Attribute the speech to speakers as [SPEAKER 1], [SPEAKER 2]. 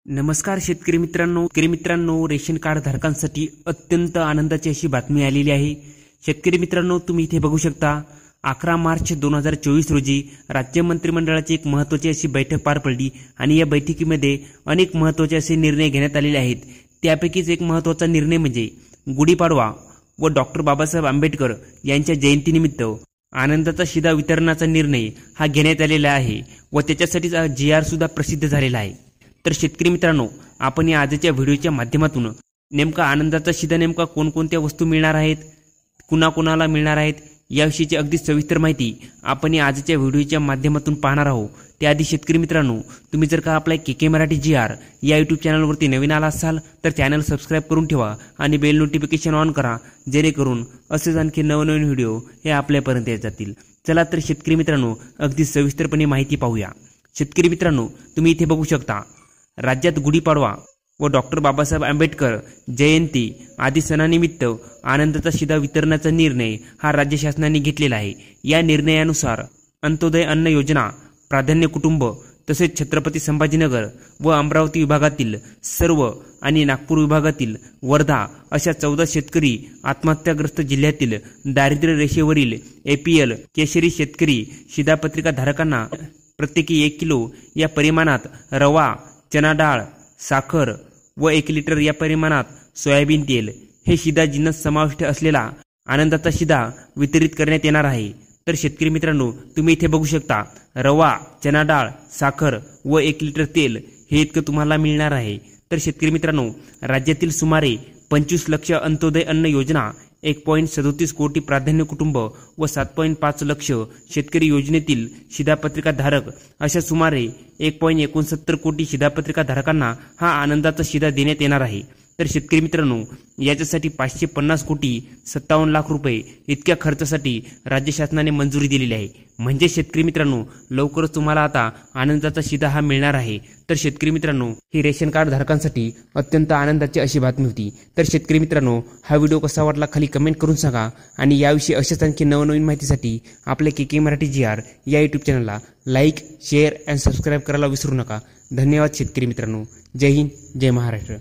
[SPEAKER 1] नमस्कार शेतकरी मित्रांनो, रेशन कार्ड धारकांसाठी अत्यंत आनंदाची अशी बातमी आलेली आहे। शेतकरी मित्रांनो, तुम्ही इथे बघू शकता 11 मार्च 2024 रोजी राज्य मंत्रिमंडळाची एक महत्त्वाची अशी बैठक पार पडली आणि या बैठकीमध्ये अनेक महत्त्वाचे असे निर्णय घेण्यात आलेले आहेत। त्यापैकीच एक महत्त्वाचा निर्णय म्हणजे गुढीपाडवा व डॉक्टर बाबासाहेब आंबेडकर यांच्या जयंतीनिमित्त आनंदाचा शिधा वितरणाचा निर्णय हा घेण्यात आलेला आहे व त्याच्यासाठीच GR सुद्धा प्रसिद्ध झालेला आहे। तर शेतकरी मित्रांनो, आपण या आजच्या व्हिडिओच्या माध्यमातून नेमका आनंदाचा शिधा नेमका कोणकोणत्या वस्तू मिळणार आहेत, कुणाकुणाला मिळणार आहेत याविषयीची अगदी सविस्तर माहिती आपण या आजच्या व्हिडिओच्या माध्यमातून पाहणार आहोत। त्याआधी शेतकरी मित्रांनो, तुम्ही जर का आपल्या KK मराठी GR या YouTube चॅनलवरती नवीन आला असाल तर चॅनल सबस्क्राइब करून ठेवा आणि बेल नोटिफिकेशन ऑन करा, जेणेकरून असेच आणखी नवनवीन व्हिडिओ हे आपल्यापर्यंत येत जातील। चला तर शेतकरी मित्रांनो, अगदी सविस्तरपणे माहिती पाहूया। शेतकरी मित्रांनो, तुम्ही इथे बघू शकता राज्यात गुढीपाडवा व डॉक्टर बाबासाहेब आंबेडकर जयंती आदी सणानिमित्त आनंदाचा शिधा वितरणाचा निर्णय हा राज्य शासनाने घेतलेला आहे। या निर्णयानुसार अंत्योदय अन्न योजना, प्राधान्य कुटुंब तसेच छत्रपती संभाजीनगर व अमरावती विभागातील सर्व आणि नागपूर विभागातील वर्धा अशा 14 शेतकरी आत्महत्याग्रस्त जिल्ह्यातील दारिद्र्य रेषेवरील APL केशरी शेतकरी शिधापत्रिका धारकांना प्रत्येकी 1 किलो या परिमाणात रवा, चना डाळ, साखर व 1 लिटर या परिमाणात सोयाबीन तेल हे शिधा जिन्नस समाविष्ट असलेला आनंदाचा शिधा वितरित करण्यात येणार आहे। तर शेतकरी मित्रांनो, तुम्ही इथे बघू शकता रवा, चना डाळ, साखर व 1 लिटर तेल हे इतकं तुम्हाला मिळणार आहे। तर शेतकरी मित्रांनो, राज्यातील सुमारे 25 लक्ष अंत्योदय अन्न योजना, 1.37 कोटी प्राधान्य कुटुंब व 7.5 लक्ष शेतकरी योजनेतील शिधापत्रिका धारक अशा सुमारे 1.69 कोटी शिधापत्रिका धारकांना हा आनंदाचा शिधा देण्यात येणार आहे। तर शेतकरी मित्रांनो, याच्यासाठी 550 कोटी 57 लाख रुपये इतक्या खर्चासाठी राज्य शासनाने मंजुरी दिलेली आहे। म्हणजे शेतकरी मित्रांनो, लवकरच तुम्हाला आता आनंदाचा शिधा हा मिळणार आहे। तर शेतकरी मित्रांनो, ही रेशन कार्ड धारकांसाठी अत्यंत आनंदाची अशी बातमी होती। तर शेतकरी मित्रांनो, हा व्हिडिओ कसा वाटला खाली कमेंट करून सांगा आणि याविषयी अशाच आणखी नवनवीन माहितीसाठी आपल्या KK मराठी GR या YouTube चॅनलला लाईक, शेअर आणि सबस्क्राईब करायला विसरू नका। धन्यवाद शेतकरी मित्रांनो। जय हिंद, जय महाराष्ट्र।